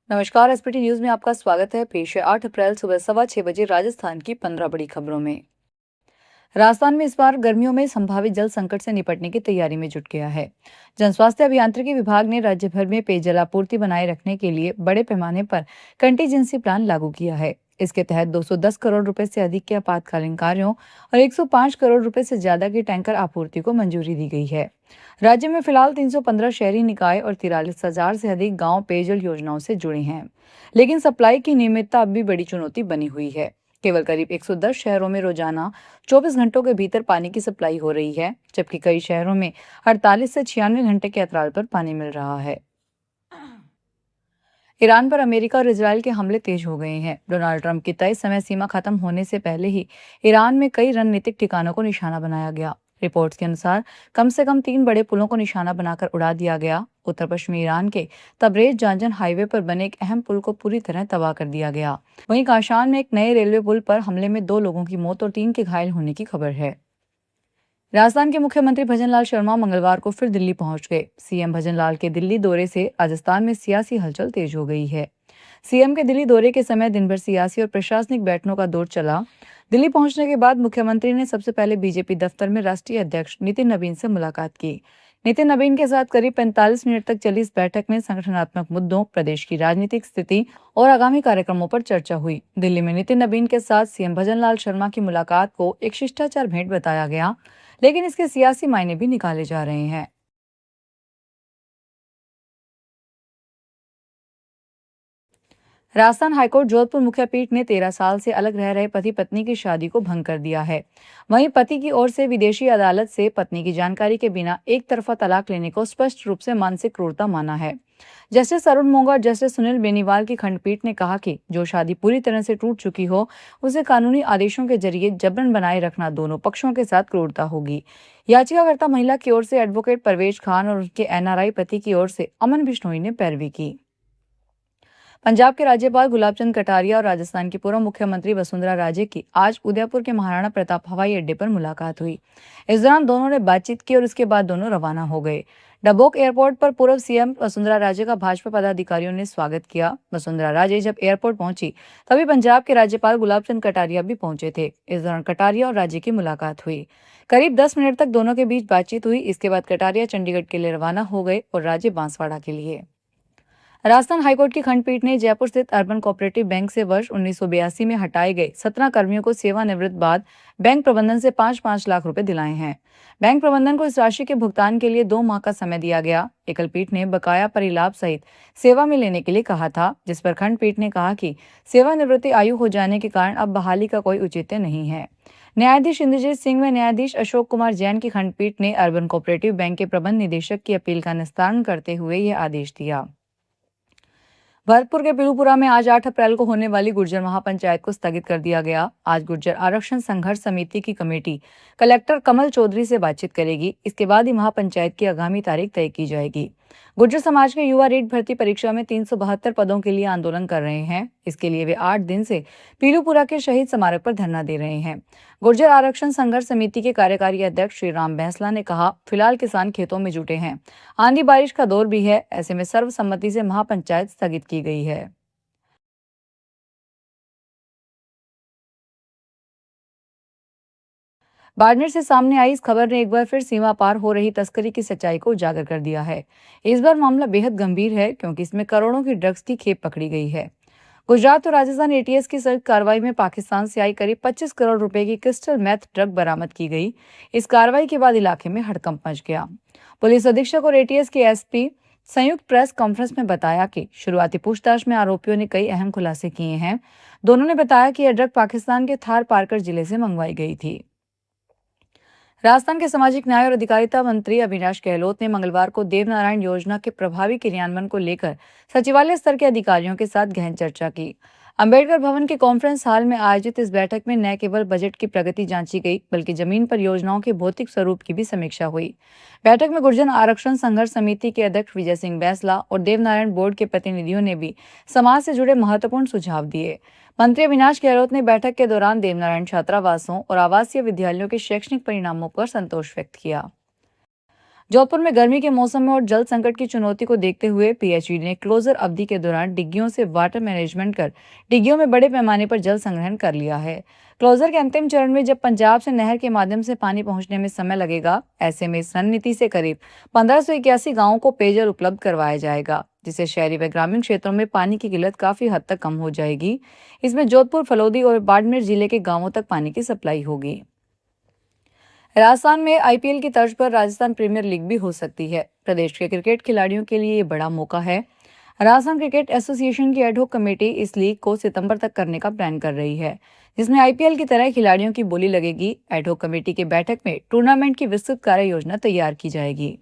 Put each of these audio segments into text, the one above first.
नमस्कार। SPT news में आपका स्वागत है। पेश है 8 अप्रैल सुबह 6:15 राजस्थान की 15 बड़ी खबरों में। राजस्थान में इस बार गर्मियों में संभावित जल संकट से निपटने की तैयारी में जुट गया है। जन स्वास्थ्य अभियांत्रिकी विभाग ने राज्य भर में पेयजल आपूर्ति बनाए रखने के लिए बड़े पैमाने पर कंटीजेंसी प्लान लागू किया है। इसके तहत 210 करोड़ रुपए से अधिक के आपातकालीन कार्यों और 105 करोड़ रुपए से ज्यादा की टैंकर आपूर्ति को मंजूरी दी गई है। राज्य में फिलहाल 315 शहरी निकाय और 43,000 से अधिक गांव पेयजल योजनाओं से जुड़े हैं, लेकिन सप्लाई की नियमितता अब भी बड़ी चुनौती बनी हुई है। केवल करीब 110 शहरों में रोजाना 24 घंटों के भीतर पानी की सप्लाई हो रही है, जबकि कई शहरों में 48 से 96 घंटे के अंतराल पर पानी मिल रहा है। ईरान पर अमेरिका और इजरायल के हमले तेज हो गए हैं। डोनाल्ड ट्रंप की तय समय सीमा खत्म होने से पहले ही ईरान में कई रणनीतिक ठिकानों को निशाना बनाया गया। रिपोर्ट्स के अनुसार कम से कम 3 बड़े पुलों को निशाना बनाकर उड़ा दिया गया। उत्तर पश्चिमी ईरान के तबरेज जांजन हाईवे पर बने एक अहम पुल को पूरी तरह तबाह कर दिया गया। वहीं काशान में एक नए रेलवे पुल पर हमले में 2 लोगों की मौत और 3 के घायल होने की खबर है। राजस्थान के मुख्यमंत्री भजनलाल शर्मा मंगलवार को फिर दिल्ली पहुंच गए। सीएम भजनलाल के दिल्ली दौरे से राजस्थान में सियासी हलचल तेज हो गई है। सीएम के दिल्ली दौरे के समय दिन भर सियासी और प्रशासनिक बैठकों का दौर चला। दिल्ली पहुंचने के बाद मुख्यमंत्री ने सबसे पहले बीजेपी दफ्तर में राष्ट्रीय अध्यक्ष नितिन नबीन से मुलाकात की। नितिन नबीन के साथ करीब 45 मिनट तक चली इस बैठक में संगठनात्मक मुद्दों, प्रदेश की राजनीतिक स्थिति और आगामी कार्यक्रमों पर चर्चा हुई। दिल्ली में नितिन नबीन के साथ सीएम भजनलाल शर्मा की मुलाकात को एक शिष्टाचार भेंट बताया गया, लेकिन इसके सियासी मायने भी निकाले जा रहे हैं। राजस्थान हाईकोर्ट जोधपुर मुख्य पीठ ने 13 साल से अलग रह रहे पति पत्नी की शादी को भंग कर दिया है। वहीं पति की ओर से विदेशी अदालत से पत्नी की जानकारी के बिना एक तरफा तलाक लेने को स्पष्ट रूप से मानसिक क्रूरता माना है। जस्टिस अरुण मोंगा और जस्टिस सुनील बेनीवाल की खंडपीठ ने कहा कि जो शादी पूरी तरह से टूट चुकी हो, उसे कानूनी आदेशों के जरिए जबरन बनाए रखना दोनों पक्षों के साथ क्रूरता होगी। याचिकाकर्ता महिला की ओर से एडवोकेट परवेज खान और उनके एनआरआई पति की ओर से अमन बिश्नोई ने पैरवी की। पंजाब के राज्यपाल गुलाब चंद कटारिया और राजस्थान की पूर्व मुख्यमंत्री वसुंधरा राजे की आज उदयपुर के महाराणा प्रताप हवाई अड्डे पर मुलाकात हुई। इस दौरान दोनों ने बातचीत की और इसके बाद दोनों रवाना हो गए। डबोक एयरपोर्ट पर पूर्व सीएम वसुंधरा राजे का भाजपा पदाधिकारियों ने स्वागत किया। वसुंधरा राजे जब एयरपोर्ट पहुंची तभी पंजाब के राज्यपाल गुलाब चंद कटारिया भी पहुंचे थे। इस दौरान कटारिया और राजे की मुलाकात हुई। करीब 10 मिनट तक दोनों के बीच बातचीत हुई। इसके बाद कटारिया चंडीगढ़ के लिए रवाना हो गए और राजे बांसवाड़ा के लिए। राजस्थान हाईकोर्ट की खंडपीठ ने जयपुर स्थित अर्बन कोऑपरेटिव बैंक से वर्ष 1982 में हटाए गए 17 कर्मियों को सेवानिवृत्त बाद बैंक प्रबंधन से 5-5 लाख रुपए दिलाए हैं। बैंक प्रबंधन को इस राशि के भुगतान के लिए 2 माह का समय दिया गया। एकल पीठ ने बकाया परिलाभ सहित सेवा में लेने के लिए कहा था, जिस पर खंडपीठ ने कहा कि सेवानिवृत्ति आयु हो जाने के कारण अब बहाली का कोई औचित्य नहीं है। न्यायाधीश इंद्रजीत सिंह व न्यायाधीश अशोक कुमार जैन की खंडपीठ ने अर्बन कोऑपरेटिव बैंक के प्रबंध निदेशक की अपील का निस्तारण करते हुए यह आदेश दिया। भरतपुर के पीलूपुरा में आज 8 अप्रैल को होने वाली गुर्जर महापंचायत को स्थगित कर दिया गया। आज गुर्जर आरक्षण संघर्ष समिति की कमेटी कलेक्टर कमल चौधरी से बातचीत करेगी। इसके बाद ही महापंचायत की आगामी तारीख तय की जाएगी। गुर्जर समाज के युवा रीट भर्ती परीक्षा में 372 पदों के लिए आंदोलन कर रहे हैं। इसके लिए वे 8 दिन से पीलूपुरा के शहीद स्मारक पर धरना दे रहे हैं। गुर्जर आरक्षण संघर्ष समिति के कार्यकारी अध्यक्ष श्री राम बैंसला ने कहा, फिलहाल किसान खेतों में जुटे हैं, आंधी बारिश का दौर भी है, ऐसे में सर्वसम्मति से महापंचायत स्थगित की गई है। बाड़मेर से सामने आई इस खबर ने एक बार फिर सीमा पार हो रही तस्करी की सच्चाई को उजागर कर दिया है। इस बार मामला बेहद गंभीर है, क्योंकि इसमें करोड़ों की ड्रग्स की खेप पकड़ी गई है। गुजरात और राजस्थान एटीएस की संयुक्त कार्रवाई में पाकिस्तान से आई करीब 25 करोड़ रुपए की क्रिस्टल मैथ ड्रग बरामद की गई। इस कार्रवाई के बाद इलाके में हड़कंप मच गया। पुलिस अधीक्षक और एटीएस के एसपी संयुक्त प्रेस कॉन्फ्रेंस में बताया कि शुरुआती पूछताछ में आरोपियों ने कई अहम खुलासे किए हैं। दोनों ने बताया कि यह ड्रग पाकिस्तान के थार पारकर जिले से मंगवाई गई थी। राजस्थान के सामाजिक न्याय और अधिकारिता मंत्री अविनाश गहलोत ने मंगलवार को देवनारायण योजना के प्रभावी क्रियान्वयन को लेकर सचिवालय स्तर के अधिकारियों के साथ गहन चर्चा की। अंबेडकर भवन के कॉन्फ्रेंस हॉल में आयोजित इस बैठक में न केवल बजट की प्रगति जांची गई, बल्कि जमीन पर योजनाओं के भौतिक स्वरूप की भी समीक्षा हुई। बैठक में गुर्जर आरक्षण संघर्ष समिति के अध्यक्ष विजय सिंह बैंसला और देवनारायण बोर्ड के प्रतिनिधियों ने भी समाज से जुड़े महत्वपूर्ण सुझाव दिए। मंत्री अविनाश गहलोत ने बैठक के दौरान देवनारायण छात्रावासों और आवासीय विद्यालयों के शैक्षणिक परिणामों पर संतोष व्यक्त किया। जोधपुर में गर्मी के मौसम में और जल संकट की चुनौती को देखते हुए पीएचईडी ने क्लोजर अवधि के दौरान डिग्गियों से वाटर मैनेजमेंट कर डिग्गियों में बड़े पैमाने पर जल संग्रहण कर लिया है। क्लोजर के अंतिम चरण में जब पंजाब से नहर के माध्यम से पानी पहुंचने में समय लगेगा, ऐसे में इस रणनीति से करीब 1581 गांवों को पेयजल उपलब्ध करवाया जाएगा, जिससे शहरी व ग्रामीण क्षेत्रों में पानी की किल्लत काफी हद तक कम हो जाएगी। इसमें जोधपुर, फलोदी और बाड़मेर जिले के गांवों तक पानी की सप्लाई होगी। राजस्थान में आईपीएल की तर्ज पर राजस्थान प्रीमियर लीग भी हो सकती है। प्रदेश के क्रिकेट खिलाड़ियों के लिए ये बड़ा मौका है। राजस्थान क्रिकेट एसोसिएशन की एडहॉक कमेटी इस लीग को सितंबर तक करने का प्लान कर रही है, जिसमें आईपीएल की तरह खिलाड़ियों की बोली लगेगी। एडहॉक कमेटी की बैठक में टूर्नामेंट की विस्तृत कार्य योजना तैयार की जाएगी।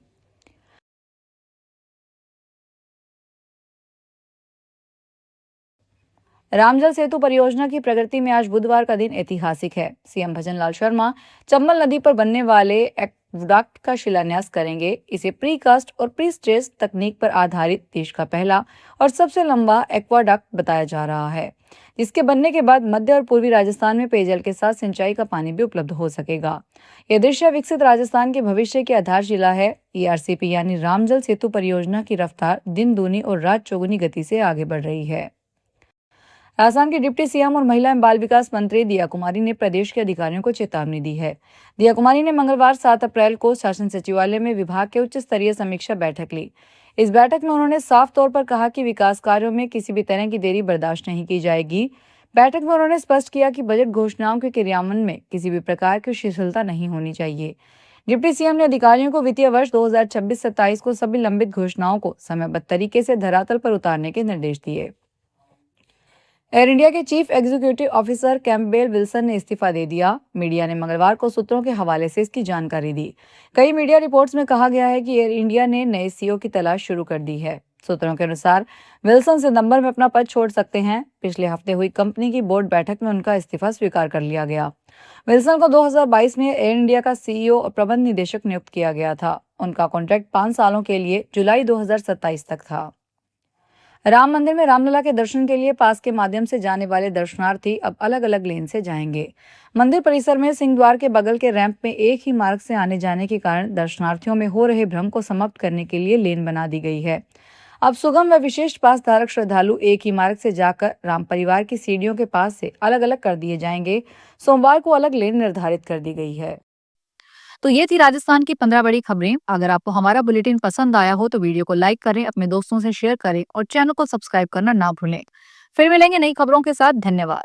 रामजल सेतु परियोजना की प्रगति में आज बुधवार का दिन ऐतिहासिक है। सीएम भजनलाल शर्मा चंबल नदी पर बनने वाले एक्वाडक्ट का शिलान्यास करेंगे। इसे प्रीकास्ट और प्री स्ट्रेस तकनीक पर आधारित देश का पहला और सबसे लंबा एक्वाडक्ट बताया जा रहा है, जिसके बनने के बाद मध्य और पूर्वी राजस्थान में पेयजल के साथ सिंचाई का पानी भी उपलब्ध हो सकेगा। यह दृश्य विकसित राजस्थान के भविष्य की आधारशिला है। ईआरसीपी यानी रामजल सेतु परियोजना की रफ्तार दिन दूनी और रात चौगुनी गति से आगे बढ़ रही है। राजस्थान के डिप्टी सीएम और महिला एवं बाल विकास मंत्री दिया कुमारी ने प्रदेश के अधिकारियों को चेतावनी दी है। दिया कुमारी ने मंगलवार 7 अप्रैल को शासन सचिवालय में विभाग के उच्च स्तरीय समीक्षा बैठक ली। इस बैठक में उन्होंने साफ तौर पर कहा कि विकास कार्यों में किसी भी तरह की देरी बर्दाश्त नहीं की जाएगी। बैठक में उन्होंने स्पष्ट किया कि बजट घोषणाओं के क्रियान्वयन में किसी भी प्रकार की शिथिलता नहीं होनी चाहिए। डिप्टी सीएम ने अधिकारियों को वित्तीय वर्ष 2026-27 को सभी लंबित घोषणाओं को समयबद्ध तरीके से धरातल पर उतारने के निर्देश दिए। एयर इंडिया के chief executive officer Campbell Wilson ने इस्तीफा दे दिया। मीडिया ने मंगलवार को सूत्रों के हवाले से इसकी जानकारी दी। कई मीडिया रिपोर्ट्स में कहा गया है कि एयर इंडिया ने नए सीईओ की तलाश शुरू कर दी है। सूत्रों के अनुसार विल्सन सितंबर में अपना पद छोड़ सकते हैं। पिछले हफ्ते हुई कंपनी की बोर्ड बैठक में उनका इस्तीफा स्वीकार कर लिया गया। विल्सन को 2022 में एयर इंडिया का सीईओ और प्रबंध निदेशक नियुक्त किया गया था। उनका कॉन्ट्रैक्ट 5 सालों के लिए जुलाई 2027 तक था। राम मंदिर में रामलला के दर्शन के लिए पास के माध्यम से जाने वाले दर्शनार्थी अब अलग अलग लेन से जाएंगे। मंदिर परिसर में सिंह द्वार के बगल के रैंप में एक ही मार्ग से आने जाने के कारण दर्शनार्थियों में हो रहे भ्रम को समाप्त करने के लिए लेन बना दी गई है। अब सुगम व विशेष पास धारक श्रद्धालु एक ही मार्ग से जाकर राम परिवार की सीढ़ियों के पास से अलग अलग कर दिए जाएंगे। सोमवार को अलग लेन निर्धारित कर दी गई है। तो ये थी राजस्थान की 15 बड़ी खबरें। अगर आपको हमारा बुलेटिन पसंद आया हो तो वीडियो को लाइक करें, अपने दोस्तों से शेयर करें और चैनल को सब्सक्राइब करना ना भूलें। फिर मिलेंगे नई खबरों के साथ। धन्यवाद।